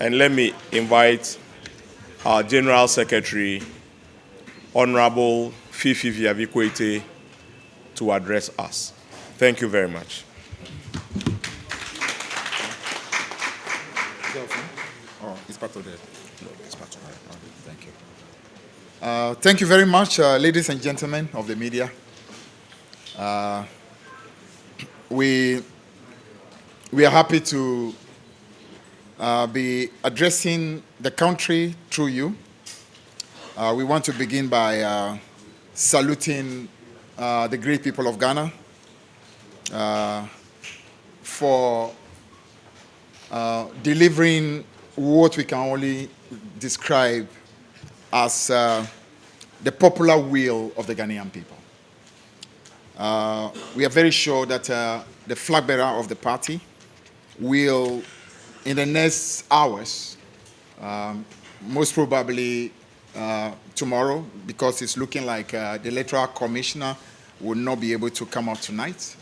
And let me invite our General Secretary, Honorable Fifi Viavikwete, to address us. Thank you very much. Oh, it's part of that. No, it's part of that. Thank you. Thank you very much, ladies and gentlemen of the media. We are happy to be addressing the country through you. We want to begin by saluting the great people of Ghana for delivering what we can only describe as the popular will of the Ghanaian people. We are very sure that the flag bearer of the party will, in the next hours, most probably tomorrow, because it's looking like the electoral commissioner will not be able to come out tonight.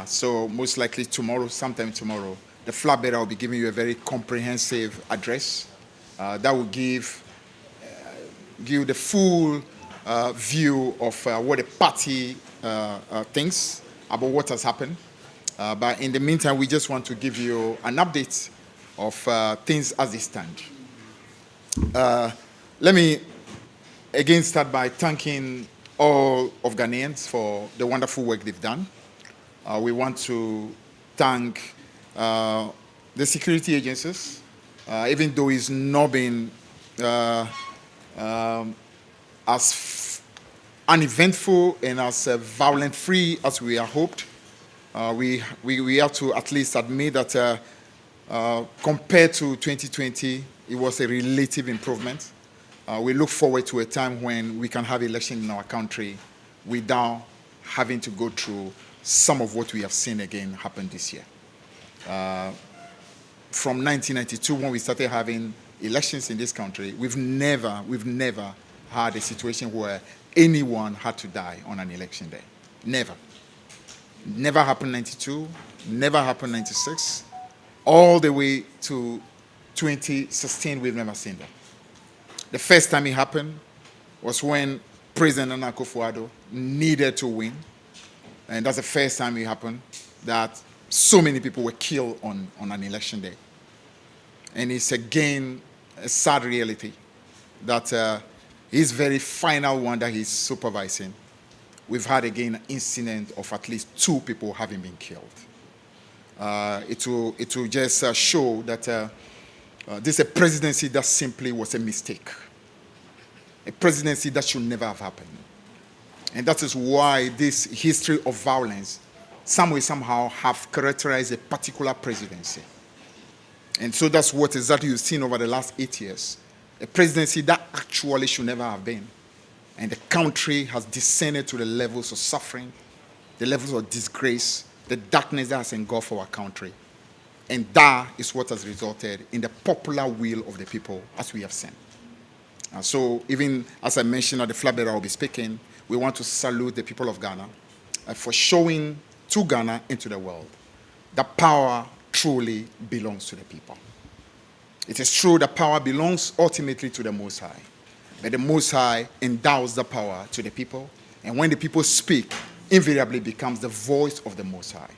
So most likely tomorrow, sometime tomorrow, the flag bearer will be giving you a very comprehensive address that will give you the full view of what the party thinks about what has happened. But in the meantime, we just want to give you an update of things as they stand. Let me again start by thanking all of Ghanaians for the wonderful work they've done. We want to thank the security agencies, even though it's not been as uneventful and as violent-free as we had hoped. We have to at least admit that compared to 2020, it was a relative improvement. We look forward to a time when we can have elections in our country without having to go through some of what we have seen again happen this year. From 1992, when we started having elections in this country, we've never had a situation where anyone had to die on an election day. Never. Never happened 92, never happened 96, all the way to 2016, we've never seen that. The first time it happened was when President Nana Akufo-Addo needed to win, and that's the first time it happened that so many people were killed on an election day. And it's again a sad reality that his very final one that he's supervising, we've had again an incident of at least 2 people having been killed. It will just show that this is a presidency that simply was a mistake. A presidency that should never have happened. And that is why this history of violence somehow have characterized a particular presidency. And so that's what exactly you've seen over the last 8 years. A presidency that actually should never have been. And the country has descended to the levels of suffering, the levels of disgrace, the darkness that has engulfed our country. And that is what has resulted in the popular will of the people, as we have seen. So even as I mentioned at the flag bearer will be speaking, we want to salute the people of Ghana for showing to Ghana and to the world that power truly belongs to the people. It is true that power belongs ultimately to the Most High. But the Most High endows the power to the people. And when the people speak, invariably becomes the voice of the Most High.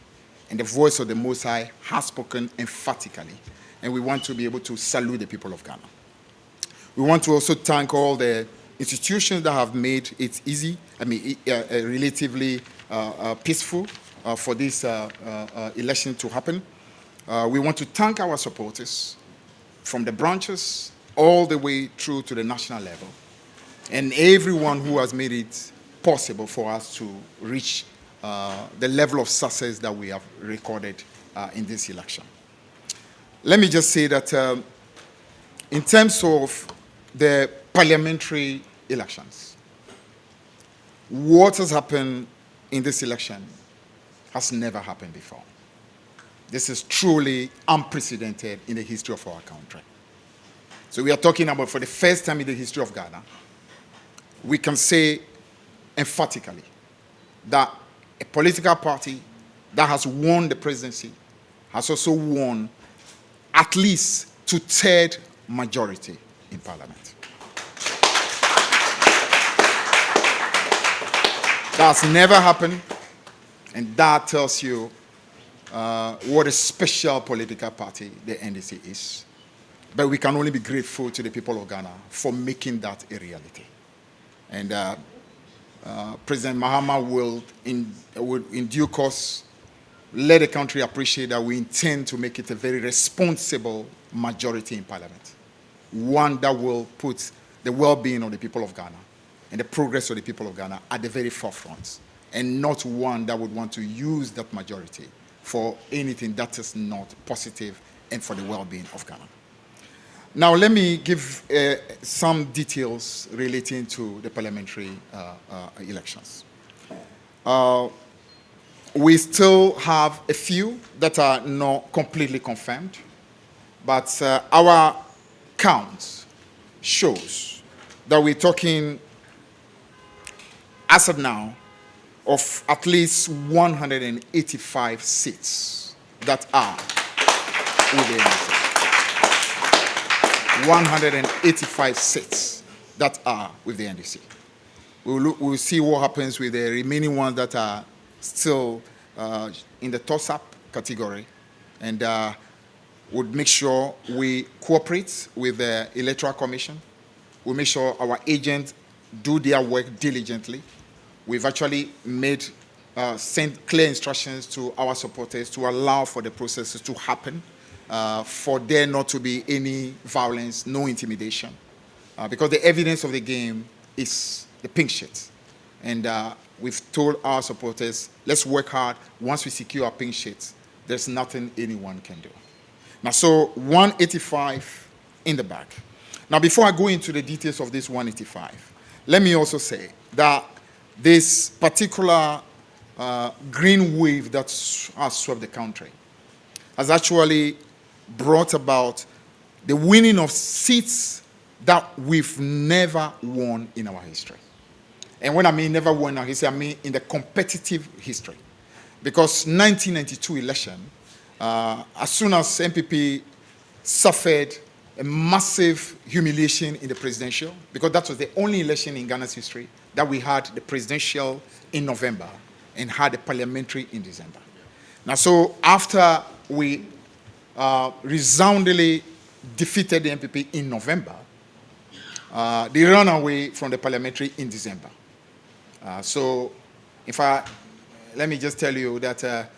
And the voice of the Most High has spoken emphatically. And we want to be able to salute the people of Ghana. We want to also thank all the institutions that have made it easy, relatively peaceful for this election to happen. We want to thank our supporters from the branches all the way through to the national level, and everyone who has made it possible for us to reach the level of success that we have recorded in this election. Let me just say that in terms of the parliamentary elections, what has happened in this election has never happened before. This is truly unprecedented in the history of our country. So we are talking about, for the first time in the history of Ghana, we can say emphatically that a political party that has won the presidency has also won at least 2/3 majority in parliament. That's never happened, and that tells you what a special political party the NDC is. But we can only be grateful to the people of Ghana for making that a reality. And President Mahama will, in due course, let the country appreciate that we intend to make it a very responsible majority in parliament. One that will put the well-being of the people of Ghana and the progress of the people of Ghana at the very forefront, and not one that would want to use that majority for anything that is not positive and for the well-being of Ghana. Now, let me give some details relating to the parliamentary elections. We still have a few that are not completely confirmed, but our count shows that we're talking, as of now, of at least 185 seats that are within the 185 seats that are with the NDC. We'll see what happens with the remaining ones that are still in the toss-up category, and would make sure we cooperate with the Electoral Commission. We'll make sure our agents do their work diligently. We've actually sent clear instructions to our supporters to allow for the processes to happen, for there not to be any violence, no intimidation, because the evidence of the game is the pink sheet. And we've told our supporters, let's work hard. Once we secure our pink sheets, there's nothing anyone can do. Now, so 185 in the back. Now, before I go into the details of this 185, let me also say that this particular green wave that has swept the country has actually brought about the winning of seats that we've never won in our history. And when I mean never won in our history, I mean in the competitive history. Because 1992 election, as soon as MPP suffered a massive humiliation in the presidential, because that was the only election in Ghana's history that we had the presidential in November and had the parliamentary in December. Now, so after we resoundingly defeated the MPP in November, they ran away from the parliamentary in December. So, let me just tell you that the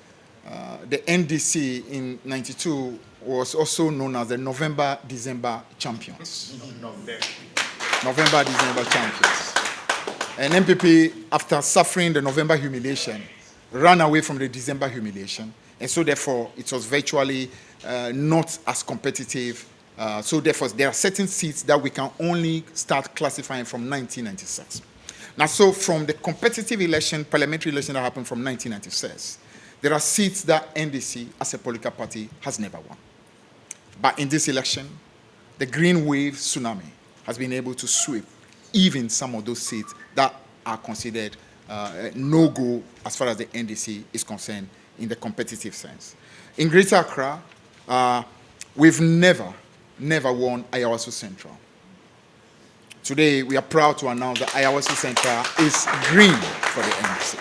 NDC in '92 was also known as the November-December champions. November-December champions. And MPP, after suffering the November humiliation, ran away from the December humiliation. And so therefore, it was virtually not as competitive. So therefore, there are certain seats that we can only start classifying from 1996. Now, so from the competitive election, parliamentary election that happened from 1996, there are seats that NDC, as a political party, has never won. But in this election, the green wave tsunami has been able to sweep even some of those seats that are considered no-go as far as the NDC is concerned in the competitive sense. In Greater Accra, we've never won Ayawaso Central. Today, we are proud to announce that Ayawaso Central is green for the NDC.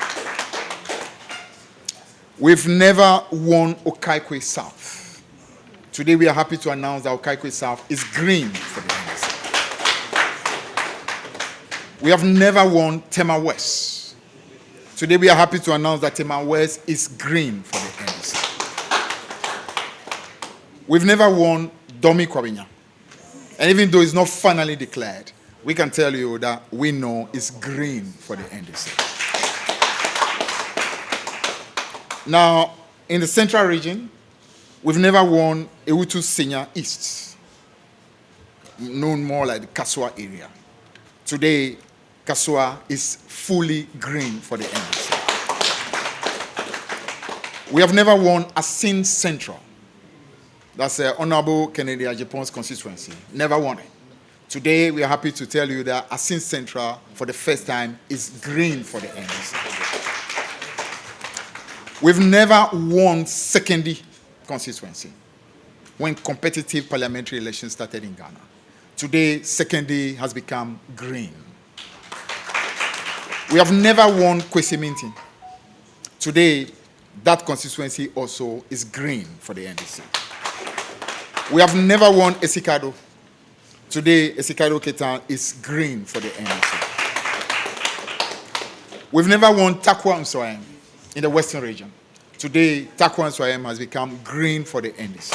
We've never won Okaikwe South. Today, we are happy to announce that Okaikwe South is green for the NDC. We have never won Tema West. Today, we are happy to announce that Tema West is green for the NDC. We've never won Domi Kwabinya. And even though it's not finally declared, we can tell you that we know it's green for the NDC. Now, in the central region, we've never won Ewutu Senior East, known more like the Kasua area. Today, Kasua is fully green for the NDC. We have never won Asin Central. That's Honorable Kennedy Ajepon's constituency. Never won it. Today, we are happy to tell you that Asin Central, for the first time, is green for the NDC. We've never won Sekendi constituency. when competitive parliamentary elections started in Ghana. Today, Secondary has become green. We have never won Kwesi Minting. Today, that constituency also is green for the NDC. We have never won Esikado. Today, Esikado Ketan is green for the NDC. We've never won Takwa Mswaem in the Western region. Today, Takwa Mswaem has become green for the NDC.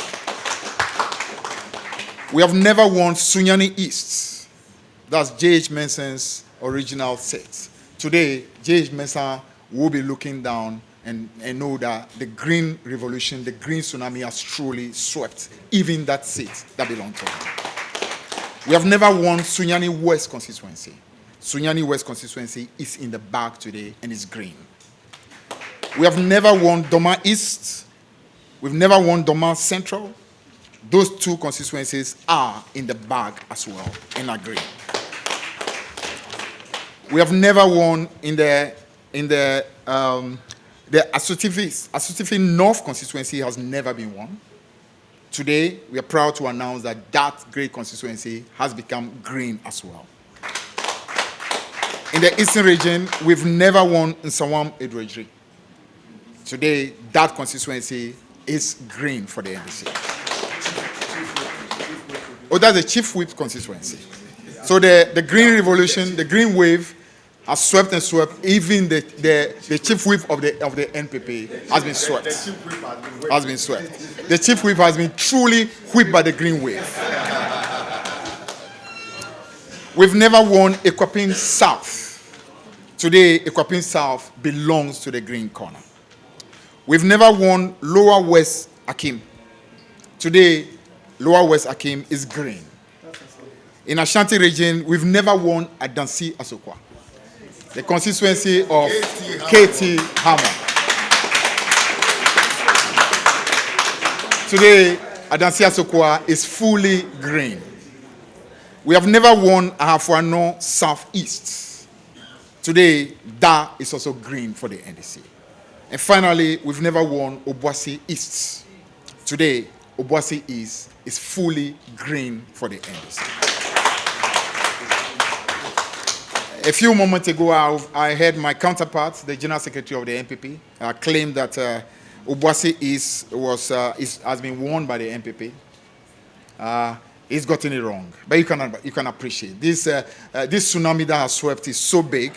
We have never won Sunyani East. That's J.H. Mensah's original seat. Today, J.H. Mensah will be looking down and know that the green revolution, the green tsunami has truly swept even that seat that belonged to him. We have never won Sunyani West constituency. Sunyani West constituency is in the bag today and is green. We have never won Doma East. We've never won Doma Central. Those two constituencies are in the bag as well and are green. We have never won in the Asutifin North constituency has never been won. Today, we are proud to announce that that great constituency has become green as well. In the Eastern region, we've never won in Sawam Edwardri. Today, that constituency is green for the NDC. Oh, that's the Chief Whip constituency. So the green revolution, the green wave has swept and swept. Even the Chief Whip of the NPP has been swept. Has been swept. The Chief Whip has been truly whipped by the green wave. We've never won Ekwapin South. Today, Ekwapin South belongs to the green corner. We've never won Lower West Akim. Today, Lower West Akim is green. In Ashanti region, we've never won Adansi Asokwa, the constituency of KT Hammer. Today, Adansi Asokwa is fully green. We have never won Ahafuano Southeast. Today, Da is also green for the NDC. And finally, we've never won Obuasi East. Today, Obuasi East is fully green for the NDC. A few moments ago, I heard my counterpart, the General Secretary of the NPP, claim that Obuasi East has been won by the NPP. He's gotten it wrong. But you can appreciate. This tsunami that has swept is so big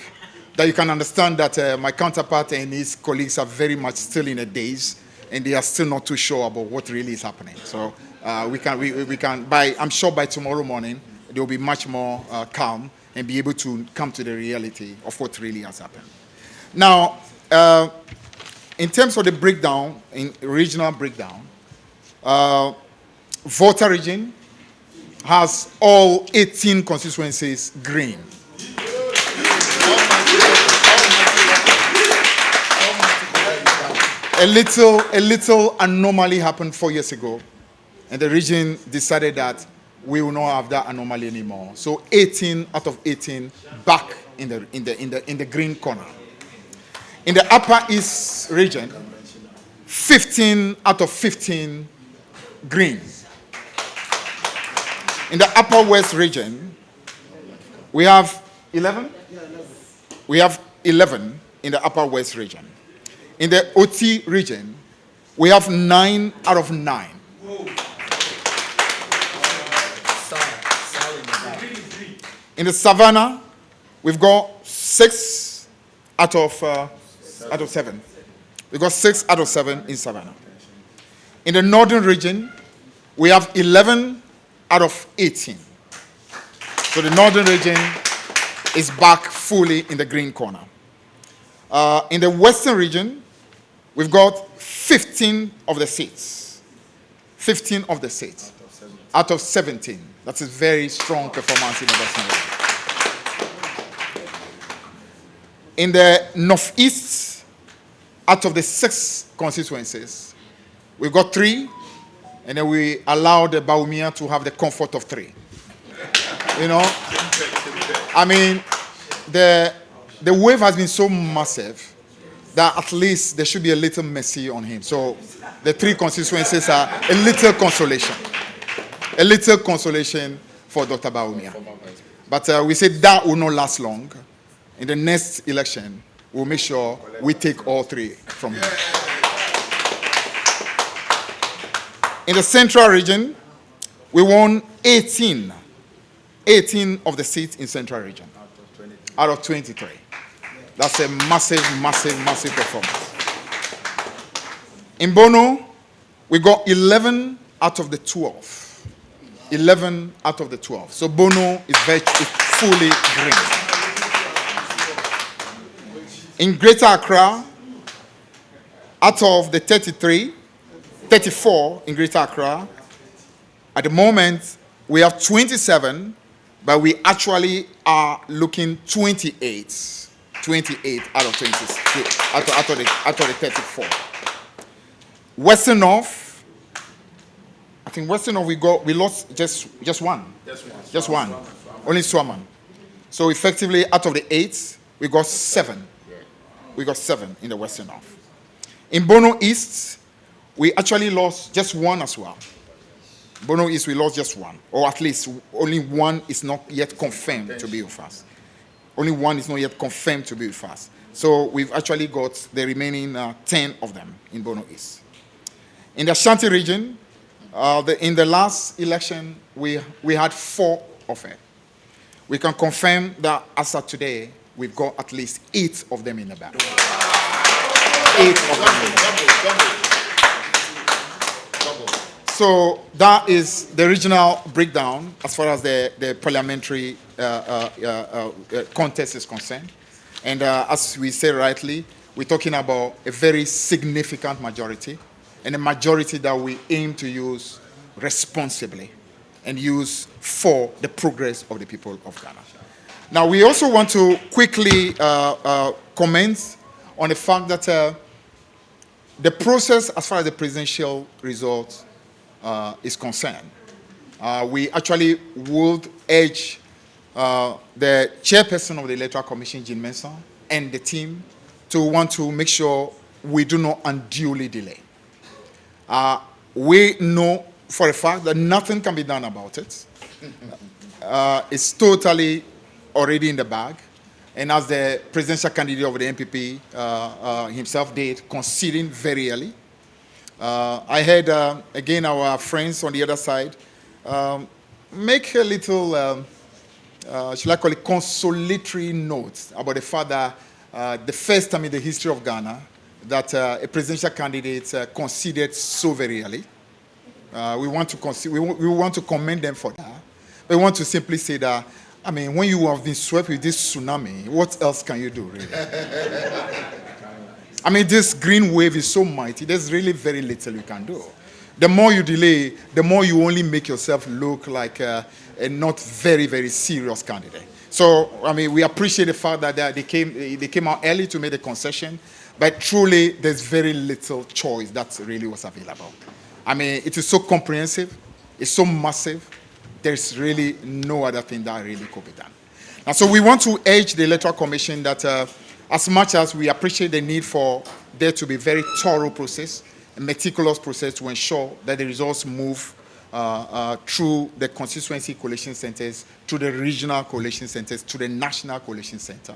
that you can understand that my counterpart and his colleagues are very much still in a daze, and they are still not too sure about what really is happening. So I'm sure by tomorrow morning, they will be much more calm and be able to come to the reality of what really has happened. Now, in terms of the breakdown, in regional breakdown, Volta region has all 18 constituencies green. A little anomaly happened 4 years ago, and the region decided that we will not have that anomaly anymore. So 18 out of 18 back in the green corner. In the Upper East region, 15 out of 15 green. In the Upper West region, we have 11? We have 11 in the Upper West region. In the OT region, we have 9 out of 9. In the Savannah, we've got 6 out of 7. We've got 6 out of 7 in Savannah. In the Northern region, we have 11 out of 18. So the Northern region is back fully in the green corner. In the Western region, we've got 15 of the seats. 15 of the seats out of 17. That's a very strong performance in the Western region. In the Northeast, out of the 6 constituencies, we've got 3, and then we allow the Baumia to have the comfort of 3. You know? I mean, the wave has been so massive that at least there should be a little mercy on him. So the 3 constituencies are a little consolation. A little consolation for Dr. Bawumia. But we said that will not last long. In the next election, we'll make sure we take all 3 from him. In the central region, we won 18 of the seats in central region out of 23. That's a massive, massive, massive performance. In Bono, we got 11 out of the 12. 11 out of the 12. So Bono is fully green. In Greater Accra, out of the 34 in Greater Accra, at the moment, we have 27, but we actually are looking 28 out of 20, out of the 34. Western North, I think Western North we lost just one. Just one. Only Swaman. So effectively, out of the 8, we got 7. We got 7 in the Western North. In Bono East, we actually lost just 1 as well. Bono East, we lost just 1. Or at least only 1 is not yet confirmed to be with us. Only 1 is not yet confirmed to be with us. So we've actually got the remaining 10 of them in Bono East. In the Ashanti region, in the last election, we had 4 of it. We can confirm that as of today, we've got at least 8 of them in the bag. 8 of them in the bag. So that is the regional breakdown as far as the parliamentary contest is concerned. And as we say rightly, we're talking about a very significant majority, and a majority that we aim to use responsibly and use for the progress of the people of Ghana. Now, we also want to quickly comment on the fact that the process as far as the presidential result is concerned, we actually would urge the chairperson of the Electoral Commission, Jean Mensah, and the team to want to make sure we do not unduly delay. We know for a fact that nothing can be done about it. It's totally already in the bag. And as the presidential candidate of the NPP himself did, conceding very early. I heard, again, our friends on the other side make a little, should I call it, consolatory note about the fact that the first time in the history of Ghana that a presidential candidate conceded so very early. We want to commend them for that. We want to simply say that, I mean, when you have been swept with this tsunami, what else can you do, really? I mean, this green wave is so mighty, there's really very little you can do. The more you delay, the more you only make yourself look like a not very, very serious candidate. So, I mean, we appreciate the fact that they came out early to make the concession, but truly, there's very little choice that really was available. I mean, it is so comprehensive, it's so massive, there's really no other thing that really could be done. And so we want to urge the Electoral Commission that as much as we appreciate the need for there to be a very thorough process, a meticulous process to ensure that the results move through the constituency coalition centers, to the regional coalition centers, to the national coalition center.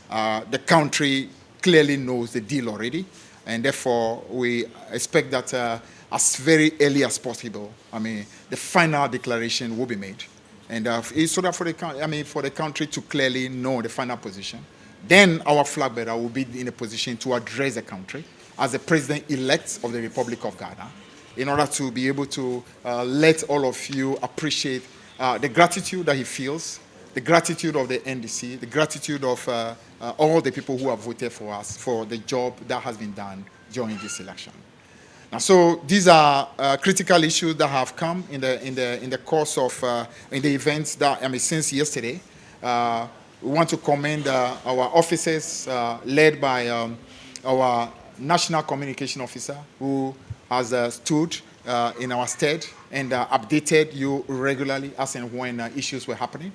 The country clearly knows the deal already, and therefore we expect that as very early as possible, I mean, the final declaration will be made. And so that for the country to clearly know the final position, then our flag bearer will be in a position to address the country as the president-elect of the Republic of Ghana, in order to be able to let all of you appreciate the gratitude that he feels, the gratitude of the NDC, the gratitude of all the people who have voted for us for the job that has been done during this election. Now, so these are critical issues that have come in the course of in the events that since yesterday. We want to commend our officers led by our National Communication Officer, who has stood in our stead and updated you regularly as and when issues were happening.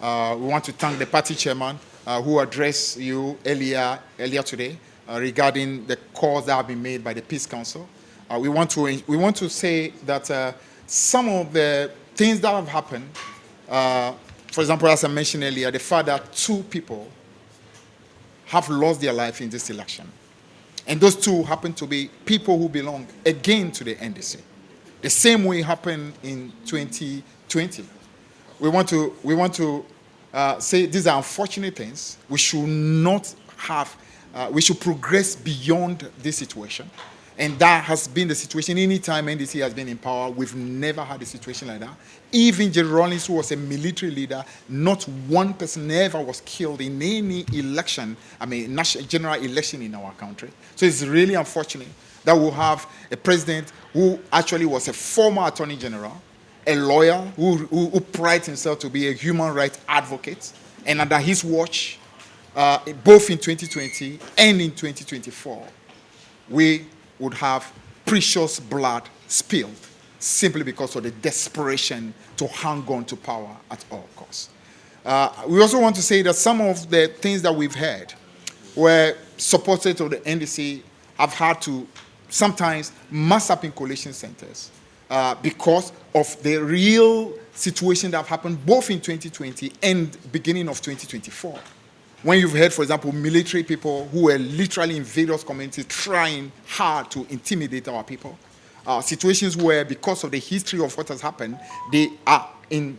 We want to thank the party chairman who addressed you earlier today regarding the calls that have been made by the Peace Council. We want to say that some of the things that have happened, for example, as I mentioned earlier, the fact that 2 people have lost their life in this election. And those 2 happen to be people who belong again to the NDC. The same way happened in 2020. We want to say these are unfortunate things. We should not have, we should progress beyond this situation. And that has been the situation anytime NDC has been in power. We've never had a situation like that. Even General Rawlings, who was a military leader, not one person ever was killed in any election, national general election in our country. So it's really unfortunate that we'll have a president who actually was a former attorney general, a lawyer who prides himself to be a human rights advocate, and under his watch, both in 2020 and in 2024, we would have precious blood spilled simply because of the desperation to hang on to power at all costs. We also want to say that some of the things that we've heard where supporters of the NDC have had to sometimes mass up in collation centers because of the real situation that have happened both in 2020 and beginning of 2024. When you've heard, for example, military people who were literally in various communities trying hard to intimidate our people, situations where, because of the history of what has happened, they are in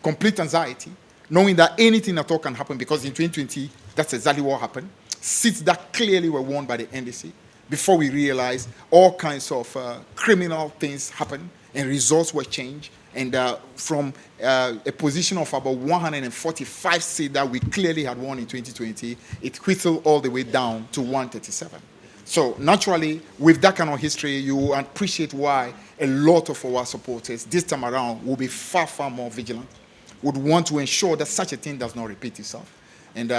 complete anxiety, knowing that anything at all can happen, because in 2020, that's exactly what happened. Seats that clearly were won by the NDC, before we realized all kinds of criminal things happened and results were changed. And from a position of about 145 seats that we clearly had won in 2020, it whittled all the way down to 137. So naturally, with that kind of history, you appreciate why a lot of our supporters this time around will be far, far more vigilant, would want to ensure that such a thing does not repeat itself. And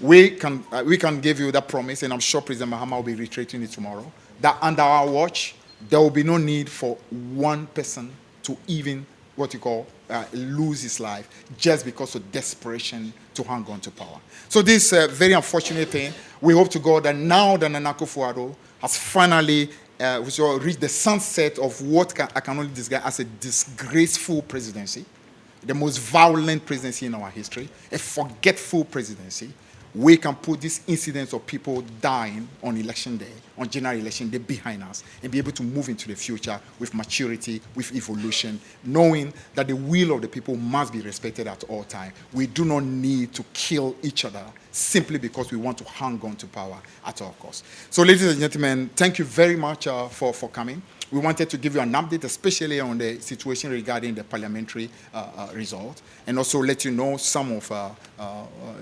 we can give you that promise, and I'm sure President Mahama will be reiterating it tomorrow, that under our watch, there will be no need for one person to even what you call lose his life just because of desperation to hang on to power. So this very unfortunate thing, we hope to God that now that Nana Akufo-Addo has finally reached the sunset of what I can only describe as a disgraceful presidency, the most violent presidency in our history, a forgetful presidency, we can put this incidence of people dying on election day, on general election day, behind us, and be able to move into the future with maturity, with evolution, knowing that the will of the people must be respected at all times. We do not need to kill each other simply because we want to hang on to power at all costs. So, ladies and gentlemen, thank you very much for coming. We wanted to give you an update, especially on the situation regarding the parliamentary result, and also let you know some of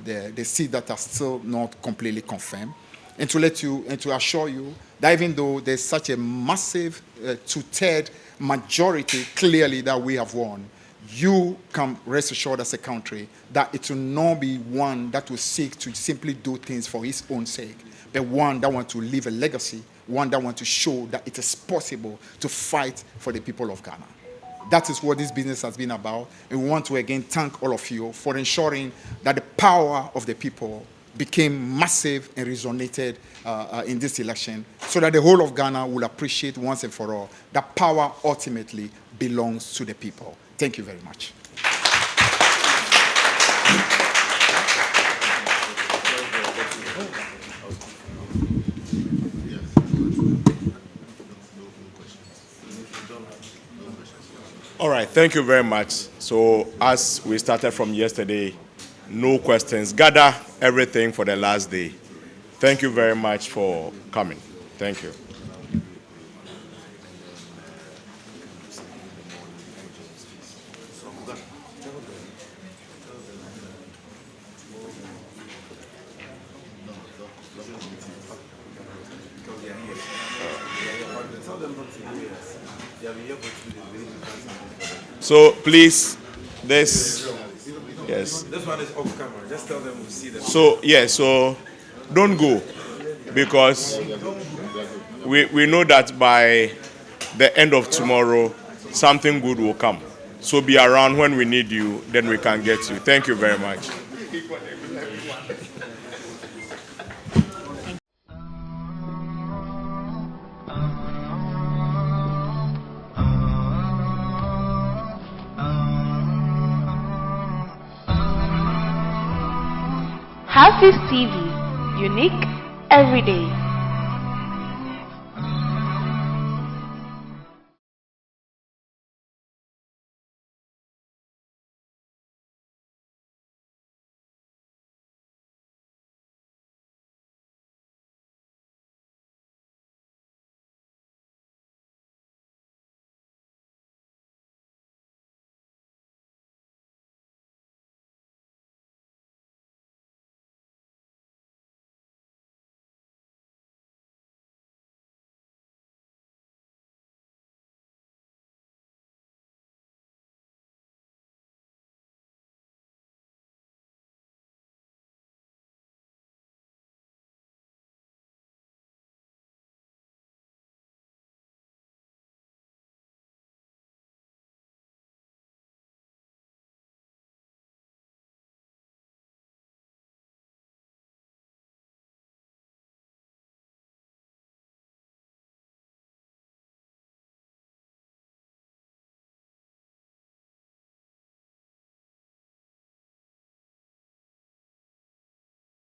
the seats that are still not completely confirmed, and to let you and to assure you that even though there's such a massive 2/3 majority clearly that we have won, you can rest assured as a country that it will not be one that will seek to simply do things for its own sake, but one that wants to leave a legacy, one that wants to show that it is possible to fight for the people of Ghana. That is what this business has been about. And we want to again thank all of you for ensuring that the power of the people became massive and resonated in this election, so that the whole of Ghana will appreciate once and for all that power ultimately belongs to the people. Thank you very much. All right, thank you very much. So as we started from yesterday, no questions. Gather everything for the last day. Thank you very much for coming. Thank you. So please, this, yes. This one is off camera. Just tell them we'll see them. So, yeah, so don't go, because we know that by the end of tomorrow, something good will come. So be around when we need you, then we can get you. Thank you very much. Hafiz TV, unique every day.